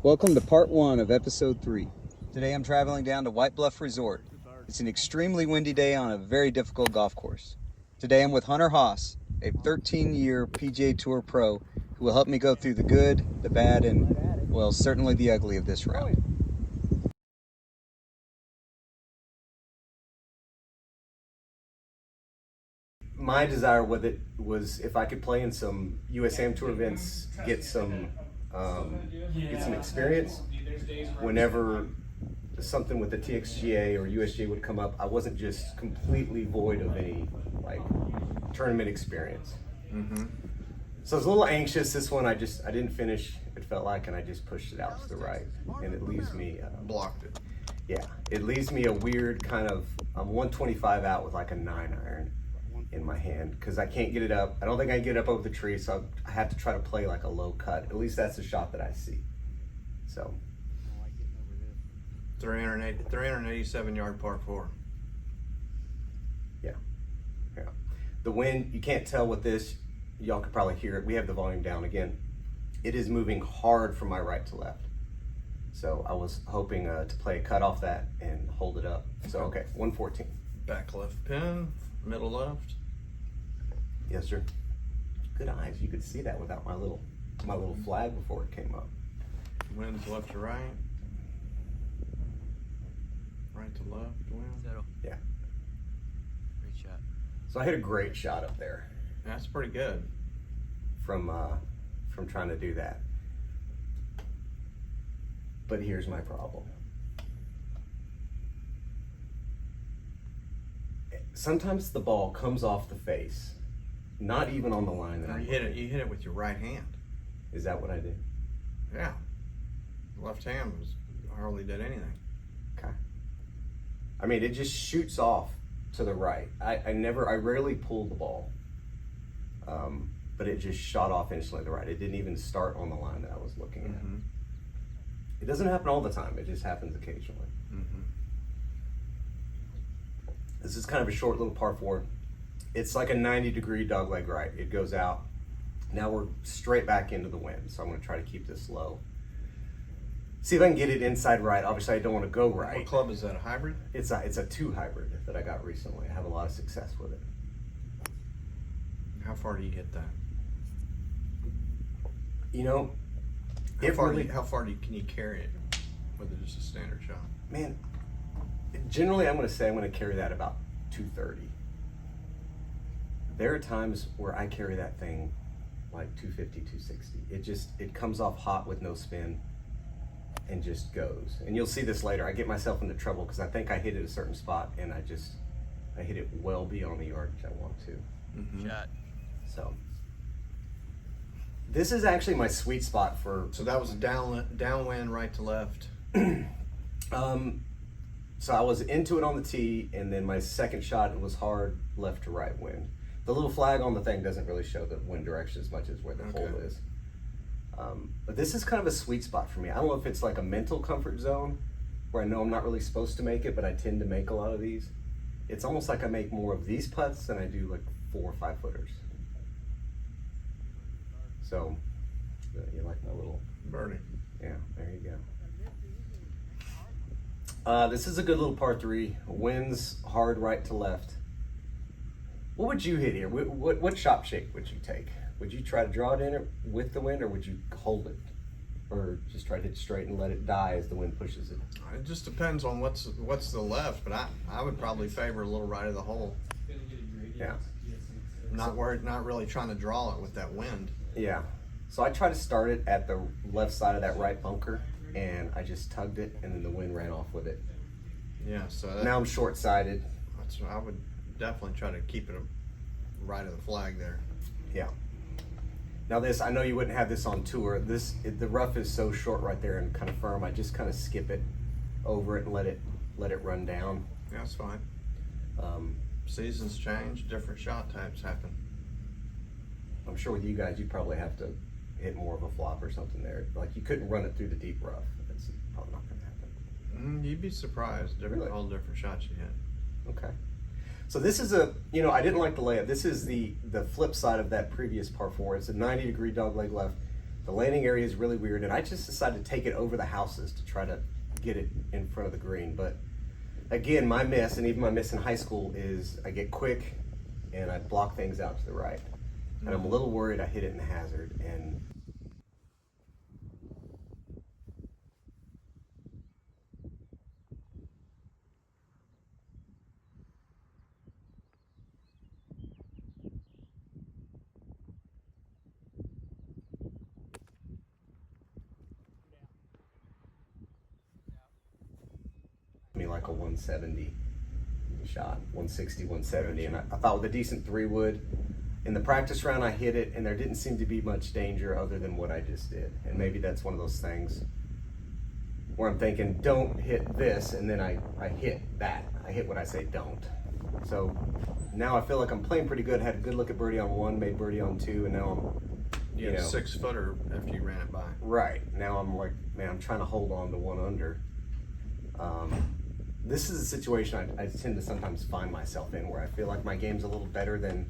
Welcome to part 1 of episode 3. Today I'm traveling down to White Bluff Resort. It's an extremely windy day on a very difficult golf course. Today I'm with Hunter Haas, a 13-year PGA Tour pro who will help me go through the good, the bad, and, well, certainly the ugly of this round. My desire with it was if I could play in some USAM Tour events, get some experience. Whenever something with the TXGA or USGA would come up, I wasn't just completely void of any tournament experience. So I was a little anxious. This one I didn't finish. It felt like, and I just pushed it out to the right, and it leaves me blocked it. Yeah, it leaves me a weird kind of 125 out with like a 9-iron in my hand because I can't get it up. I don't think I can get it up over the tree, so I have to try to play like a low cut. At least that's the shot that I see. So 387 yard par 4. Yeah. The wind, you can't tell with this. Y'all could probably hear it. We have the volume down again. It is moving hard from my right to left. So I was hoping to play a cut off that and hold it up. So okay, 114. Back left pin, middle left. Yes, sir. Good eyes. You could see that without my little flag before it came up. Wind's left to right. Right to left, wind. Yeah. Great shot. So I hit a great shot up there That's pretty good. from trying to do that. But here's my problem. Sometimes the ball comes off the face, not even on the line that Now I you hit it with your right hand. Is that what I did? Yeah. Left hand hardly did anything. Okay. I mean, it just shoots off to the right. I rarely pull the ball, but it just shot off instantly to the right. It didn't even start on the line that I was looking at. It doesn't happen all the time. It just happens occasionally. This is kind of a short little par 4. It's like a 90-degree dogleg right. It goes out. Now we're straight back into the wind, so I'm going to try to keep this low. See if I can get it inside right. Obviously, I don't want to go right. What club is that, a hybrid? It's a 2 hybrid that I got recently. I have a lot of success with it. How far do you hit that? You know, How far can you carry it with just a standard shot? Man, generally I'm going to say I'm going to carry that about 230. There are times where I carry that thing like 250, 260. It comes off hot with no spin and just goes. And you'll see this later. I get myself into trouble because I think I hit it a certain spot and I hit it well beyond the yardage I want to. Shot. So this is actually my sweet spot for. So that was a downwind, right to left. So I was into it on the tee, and then my second shot, it was hard left to right wind. The little flag on the thing doesn't really show the wind direction as much as where the hole is. But this is kind of a sweet spot for me. I don't know if it's like a mental comfort zone where I know I'm not really supposed to make it, but I tend to make a lot of these. It's almost like I make more of these putts than I do like 4 or 5 footers. So, you like my little Birdie. Yeah, there you go. This is a good little par 3. Winds hard right to left. What would you hit here? What shot shape would you take? Would you try to draw it in with the wind, or would you hold it? Or just try to hit straight and let it die as the wind pushes it? It just depends on what's the left, but I would probably favor a little right of the hole. Yeah. Not really trying to draw it with that wind. Yeah. So I try to start it at the left side of that right bunker, and I just tugged it, and then the wind ran off with it. Yeah, so Now I'm short-sighted. I would definitely try to keep it right of the flag there. Yeah. Now this, I know you wouldn't have this on tour. The rough is so short right there and kind of firm. I just kind of skip it over it and let it run down. Yeah, that's fine. Seasons change, different shot types happen. I'm sure with you guys, you probably have to hit more of a flop or something there. Like you couldn't run it through the deep rough. That's probably not going to happen. You'd be surprised. All different shots you hit. Okay. So this is I didn't like the layup. This is the flip side of that previous par 4. It's a 90-degree dogleg left. The landing area is really weird, and I just decided to take it over the houses to try to get it in front of the green. But again, my miss, and even my miss in high school, is I get quick and I block things out to the right. And I'm a little worried I hit it in the hazard. And me like a 170 shot, 160, 170. And I thought with a decent 3-wood, in the practice round I hit it, and there didn't seem to be much danger other than what I just did. And maybe that's one of those things where I'm thinking, don't hit this, and then I hit that. I hit what I say don't. So now I feel like I'm playing pretty good. Had a good look at birdie on 1, made birdie on 2, and now I'm, You had a 6-footer after you ran it by. right. Now I'm like, man, I'm trying to hold on to 1 under. This is a situation I tend to sometimes find myself in, where I feel like my game's a little better than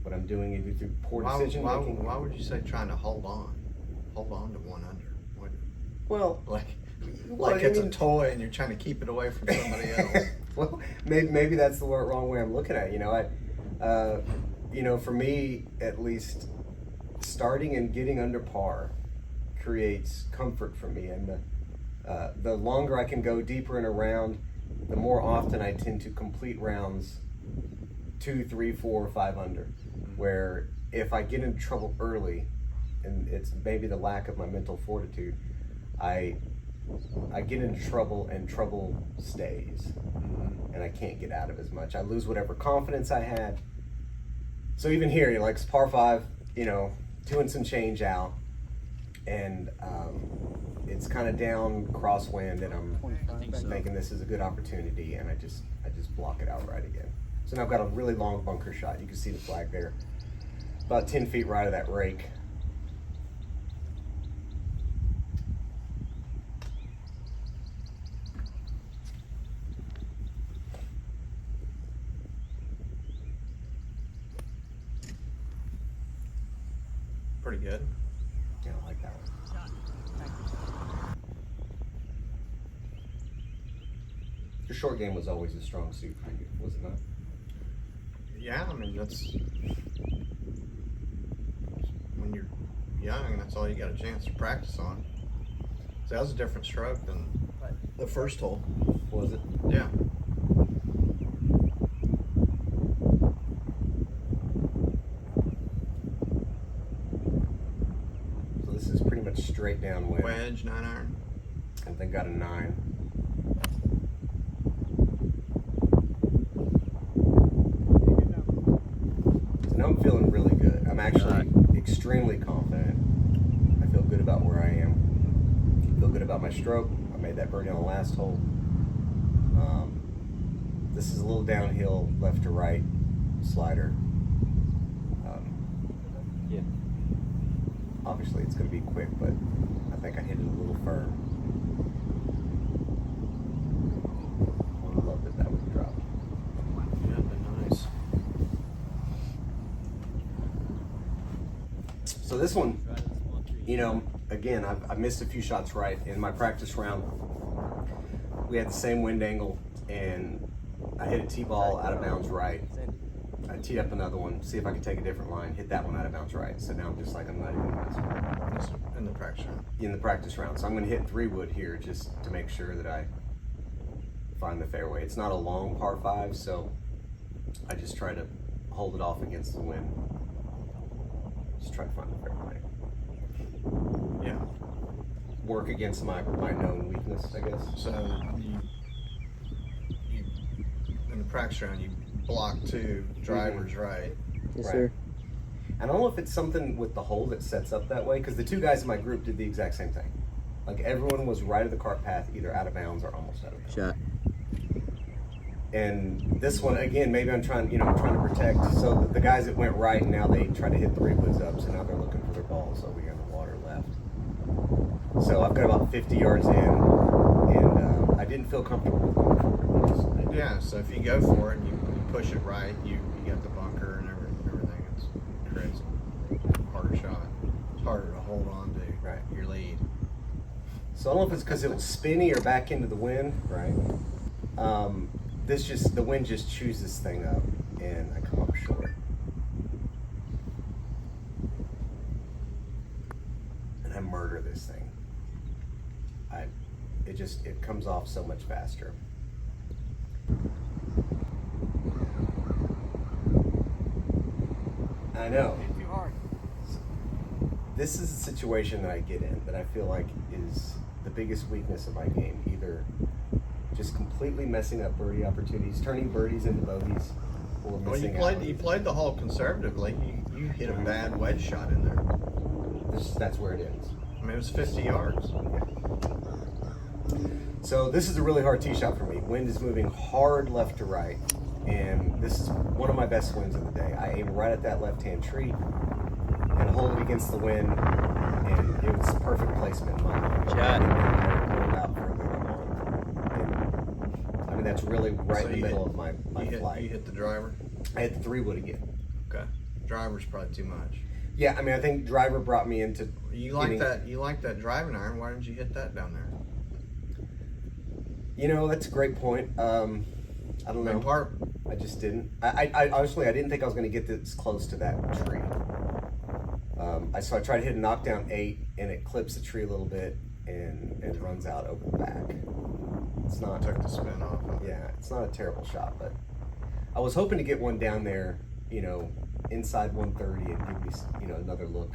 what I'm doing, either through poor decision making. Why would you say trying to hold on? Hold on to 1 under. What, Well, like well, it's a toy and you're trying to keep it away from somebody else. well, maybe that's the wrong way I'm looking at it. For me at least, starting and getting under par creates comfort for me, and the longer I can go deeper in a round, the more often I tend to complete rounds 2, 3, 4, 5 under. Where if I get into trouble early, and it's maybe the lack of my mental fortitude, I get into trouble and trouble stays, and I can't get out of as much. I lose whatever confidence I had. So even here, like it's par 5, 2 and some change out, and it's kind of down crosswind, and I'm thinking this is a good opportunity, and I just block it out right again. So now I've got a really long bunker shot. You can see the flag there, about 10 feet right of that rake. Pretty good. Yeah, I like that one. Your short game was always a strong suit for you, was it not? Yeah, I mean, that's when you're young, that's all you got a chance to practice on. So that was a different stroke than the first hole. Was it? Yeah. So this is pretty much straight down Wedge, 9-iron. and then got a 9. So now I'm feeling really good. I'm actually extremely confident. I feel good about where I am. I feel good about my stroke. I made that birdie on the last hole. This is a little downhill, left to right slider. Yeah. Obviously it's going to be quick, but I think I hit it a little firm. I would love that would drop. Yeah, but nice. So this one, again, I missed a few shots right in my practice round. We had the same wind angle, and I hit a tee-ball out of bounds right. I teed up another one, see if I could take a different line, hit that one out of bounds right. So now I'm just like, I'm not even messing In the practice round. in the practice round. So I'm going to hit 3-wood here just to make sure that I find the fairway. It's not a long par 5, so I just try to hold it off against the wind. Just try to find the fairway. Yeah. Work against my known weakness, I guess. So you in the practice round, you block 2 drivers right. Yes, Right. sir. I don't know if it's something with the hole that sets up that way, because the 2 guys in my group did the exact same thing. Like everyone was right of the cart path, either out of bounds or almost out of bounds. Shot. And this one, again, maybe I'm trying to protect. So the guys that went right, now they try to hit 3-woods up, so now they're looking for their balls over here in the water left. So I've got about 50 yards in, and I didn't feel comfortable with going for it. Yeah, so if you go for it and you push it right, you get the bunker and everything. It's crazy. Harder shot. It's harder to hold on to. Right. your lead. So I don't know if it's because it was spinny or back into the wind, right? The wind just chews this thing up, and I come up short. And I murder this thing. It comes off so much faster. I know. Too hard. This is a situation that I get in that I feel like is the biggest weakness of my game. Either just completely messing up birdie opportunities, turning birdies into bogeys, or Well, missing you played the hole conservatively. You hit a bad wedge shot in there. That's where it ends. I mean, it was 50 yards. So this is a really hard tee shot for me. Wind is moving hard left to right, and this is one of my best swings of the day. I aim right at that left-hand tree and hold it against the wind, and it was perfect placement in my mind. Shot. Out further than I wanted. I mean, that's really right in the middle of my flight. You hit the driver? I hit the 3-wood again. Okay. Driver's probably too much. Yeah, I mean, I think driver brought me into. You like that driving iron. Why didn't you hit that down there? You know, that's a great point. I don't know. I just didn't. I honestly, I didn't think I was going to get this close to that tree. So I tried to hit a knockdown 8, and it clips the tree a little bit and runs out over the back. It's not. Took the spin off. Yeah, it's not a terrible shot, but I was hoping to get one down there, you know, inside 130 and give me, you know, another look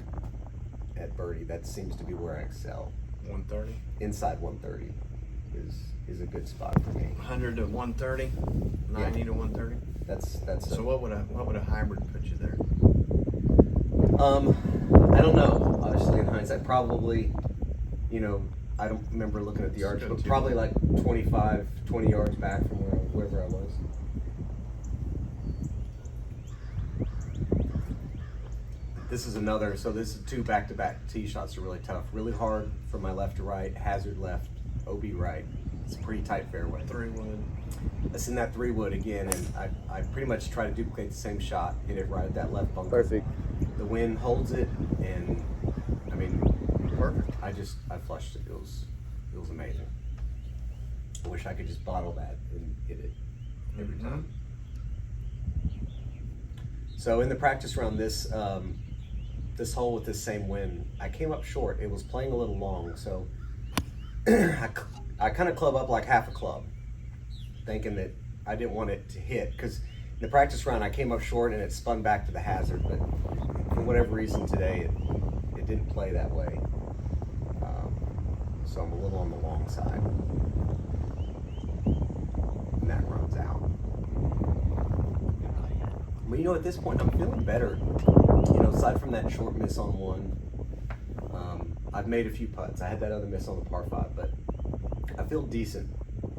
at birdie. That seems to be where I excel. 130? Inside 130 is a good spot for me. 100 to 130, 90 to 130. That's. So what would a hybrid put you there? I don't know. Honestly, in hindsight, probably, you know, I don't remember looking at the yards, but probably like 20 yards back from wherever I was. This is another. So this is 2 back-to-back tee shots are really tough. Really hard from my left to right, hazard left, OB right. It's a pretty tight fairway. 3-wood. It's in that 3-wood again, and I pretty much try to duplicate the same shot, hit it right at that left bunker. Perfect. The wind holds it, and I mean, Perfect. I flushed it. It was amazing. I wish I could just bottle that and hit it every time. So in the practice round, this hole with this same wind, I came up short. It was playing a little long, so I kind of club up like half a club, thinking that I didn't want it to hit, because in the practice round I came up short and it spun back to the hazard, but for whatever reason today it didn't play that way. So I'm a little on the long side, and that runs out. But you know, at this point I'm feeling better. You know, aside from that short miss on one, I've made a few putts. I had that other miss on the par 5, but I feel decent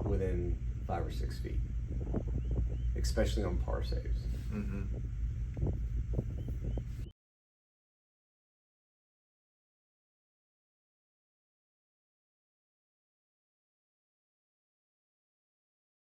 within 5 or 6 feet, especially on par saves. Mm-hmm.